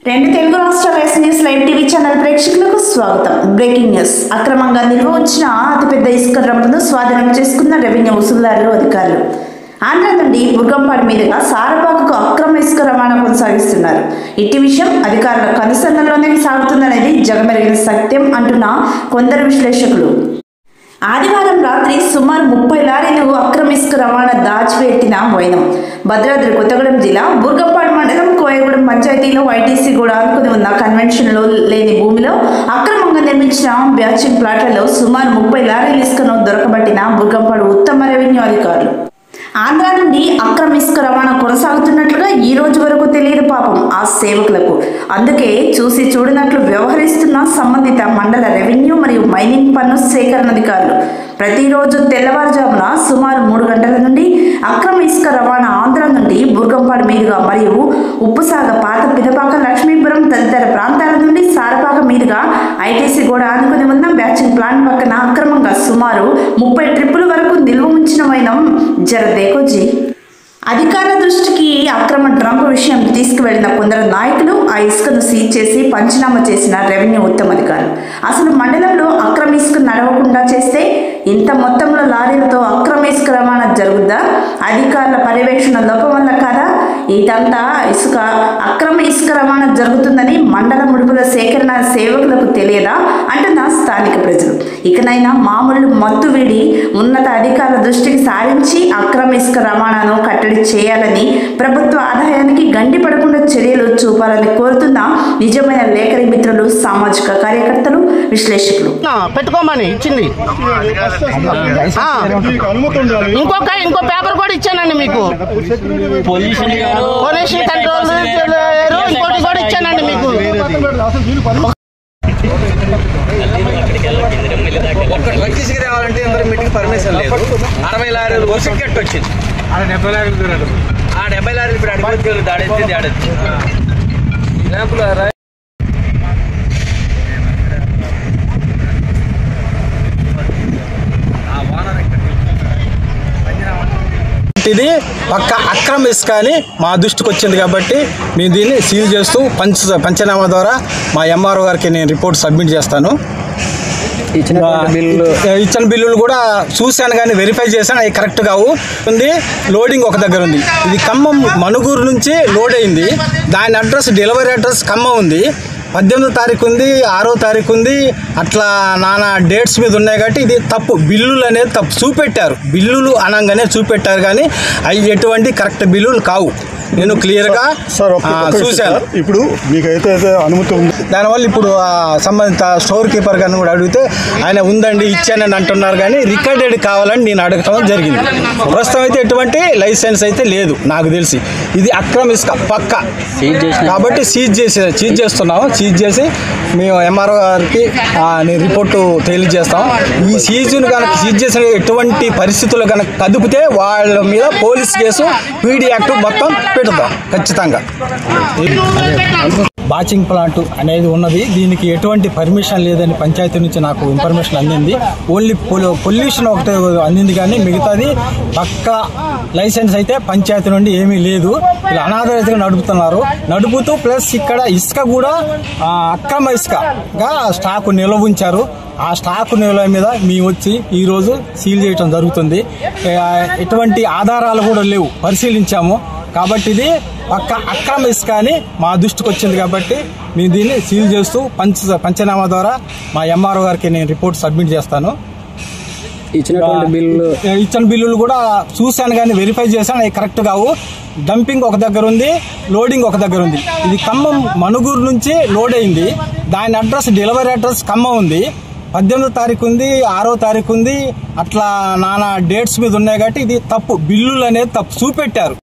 రెండు తెలుగు రాష్ట్రాల yes news live TV channel ప్రేక్షకులకు స్వాగతం. Breaking news. అక్రమంగా నిల్వ ఉంచిన అతిపెద్ద ఇసుక రంపును స్వాధీనం చేసుకున్న రెవెన్యూ వసూలుదారులు అధికారులు. ఆంధ్ర నుండి బుర్గంపాడు మీదుగా సారపాకకు అక్రమ ఇసుక రవాణా కొనసాగిస్తున్నారు. ఇట్టి విషయం అధికారుల కనుసన్నల్లోనే సాగుతుందనేది జగమెరిగిన సత్యం అంటున్న కొందరు విశ్లేషకులు. ఆదివారం రాత్రి సుమారు 30 లారీలు అక్రమ ఇసుక రవాణా దాచిపెట్టిన వైనం. భద్రాద్రి కొత్తగూడెం జిల్లా బుర్గంపాడు మండలం కోయగూడెం పంచాయతీలో ఐటీసీ కూడా ఆనుకుని ఉన్న కన్వెన్షన్లో లేని భూమిలో అక్రమంగా నిర్మించిన బ్యాచింగ్ ప్లాట్లలో సుమారు 30 లారీల ఇసుకను దొరకబట్టిన బుర్గంపాడు ఉత్తమ రెవెన్యూ అధికారులు. ఆంధ్ర నుండి అక్రమ ఇసుక రవాణా కొనసాగుతున్నట్లుగా ఈ రోజు వరకు తెలియదు పాపం ఆ సేవకులకు. అందుకే చూసి చూడనట్లు వ్యవహరిస్తున్న సంబంధిత మండల రెవెన్యూ మరియు మైనింగ్ పన్ను సేకరణాధికారులు ప్రతిరోజు తెల్లవారుజామున సుమారు 3 గంటల నుండి అక్రమ ఇసుక రవాణా ఆంధ్ర నుండి బుర్గంపాడు మీదుగా మరియు ఉప్పుసాగ, పాత పిదపాక, లక్ష్మీపురం తదితర ప్రాంతాల నుండి సారపాక మీదుగా ఐటీసీ కూడా ఆనుకుని ఉన్న బ్యాచింగ్ ప్లాంట్ పక్కన అక్రమంగా సుమారు 30 ట్రిప్పుల వరకు నిల్వ ఉంచిన వైనం జరదేకోజీ. అధికారుల దృష్టికి అక్రమ డ్రంప్ విషయం తీసుకువెళ్లిన కొందరు నాయకులు ఆ ఇసుకను సీజ్ చేసి పంచనామా చేసిన రెవెన్యూ ఉత్తమాధికారులు. అసలు మండలంలో అక్రమ ఇసుక నడవకుండా చేస్తే ఇంత మొత్తంలో లారీలతో అక్రమ ఇసుక రవాణా జరుగుద్దా? అధికారుల పర్యవేక్షణ లోపం వల్ల కాదా ఇదంతా అక్రమ ఇసుక రవాణా జరుగుతుందని మండల ముడుపుల సేకరణ సేవకులకు తెలియదా అంటున్న స్థానిక ప్రజలు. ఇకనైనా మామూలు మత్తు వీడి ఉన్నత అధికారుల దృష్టికి సారించి అక్రమ ఇసుక రవాణాను కట్టడి చేయాలని, ప్రభుత్వ ఆదాయానికి గండి పడకుండా చర్యలు చూపాలని కోరుతున్న నిజమైన లేఖరి మిత్రులు, సామాజిక కార్యకర్తలు, విశ్లేషకులు. పెట్టుకోమని ఇచ్చింది. ఇంకో పేపర్ కూడా ఇచ్చానండి మీకు. పొల్యూషన్ కంట్రోల్ ఇంకోటి కూడా ఇచ్చానండి మీకు. తీసుకు రావాలంటే మీటింగ్ పర్మిషన్ లేదు. 60 లారీలు వర్షం కట్టి వచ్చింది. 70 లారీలు ఇప్పుడు అడిగి దాడెత్తింది ఇది పక్క అక్రమ ఇసుక అని మా దృష్టికి వచ్చింది కాబట్టి మేము దీన్ని సీల్ చేస్తూ పంచనామా ద్వారా మా ఎంఆర్ఓ గారికి నేను రిపోర్ట్ సబ్మిట్ చేస్తాను. ఇచ్చిన బిల్లులు కూడా చూశాను కానీ వెరిఫై చేశాను, అవి కరెక్ట్ కావు. ఉంది లోడింగ్ ఒక దగ్గర ఉంది. ఇది ఖమ్మం మనుగూరు నుంచి లోడ్ అయింది. దాని అడ్రస్, డెలివరీ అడ్రస్ ఖమ్మం ఉంది. 18వ తారీఖు ఉంది, 6వ తారీఖు ఉంది. అట్లా నానా డేట్స్ మీద ఉన్నాయి కాబట్టి ఇది తప్పు. బిల్లులు అనేది తప్పు చూపెట్టారు. బిల్లులు అనగానే చూపెట్టారు కానీ అవి ఎటువంటి కరెక్ట్ బిల్లులు కావు. నేను క్లియర్గా చూశాను. ఇప్పుడు మీకైతే అనుమతి ఉంది. దానివల్ల ఇప్పుడు సంబంధిత స్టోర్ కీపర్ గారిని కూడా అడిగితే ఆయన ఉందండి ఇచ్చానని అంటున్నారు కానీ రికార్డెడ్ కావాలని నేను అడగటం జరిగింది. ప్రస్తుతం అయితే ఎటువంటి లైసెన్స్ అయితే లేదు నాకు తెలిసి. ఇది అక్రమ ఇసుక పక్క కాబట్టి సీజ్ చేస్తున్నాము. సీజ్ చేసి మేము ఎంఆర్ఓ గారికి నేను రిపోర్టు తెలియజేస్తాం. ఈ సీజును కనుక సీజ్ చేసిన ఎటువంటి పరిస్థితులు కనుక కదిపితే వాళ్ళ మీద పోలీస్ కేసు, పీడీ యాక్ట్ మొత్తం పెడతాం ఖచ్చితంగా. బాచింగ్ ప్లాంట్ అనేది ఉన్నది. దీనికి ఎటువంటి పర్మిషన్ లేదని పంచాయతీ నుంచి నాకు ఇన్ఫర్మేషన్ అందింది. ఓన్లీ పొల్యూషన్ ఒకటే అందింది కానీ మిగతాది పక్క లైసెన్స్ అయితే పంచాయతీ నుండి ఏమీ లేదు. ఇలా అనాథరైతుగా నడుపుతూ ప్లస్ ఇక్కడ ఇసుక కూడా అక్రమ ఇసుకగా స్టాకు నిల్వ ఉంచారు. ఆ స్టాకు నిల్వ మీద మేము వచ్చి ఈరోజు సీల్ చేయడం జరుగుతుంది. ఎటువంటి ఆధారాలు కూడా లేవు, పరిశీలించాము. కాబట్టి ఇది పక్క అక్రమ ఇసుక అని మా దృష్టికి వచ్చింది కాబట్టి మేము దీన్ని సీల్ చేస్తూ పంచనామా ద్వారా మా ఎంఆర్ఓ గారికి నేను రిపోర్ట్ సబ్మిట్ చేస్తాను. ఇచ్చిన బిల్లులు కూడా చూశాను కానీ వెరిఫై చేశాను, అవి కరెక్ట్ కావు. డంపింగ్ ఒక దగ్గర ఉంది, లోడింగ్ ఒక దగ్గర ఉంది. ఇది ఖమ్మం మనుగూరు నుంచి లోడ్ అయింది. దాని అడ్రస్, డెలివరీ అడ్రస్ ఖమ్మం ఉంది. 18వ తారీఖు ఉంది, 6వ తారీఖు ఉంది. అట్లా నానా డేట్స్ మీద ఉన్నాయి కాబట్టి ఇది తప్పు. బిల్లులు అనేది తప్పు చూపెట్టారు.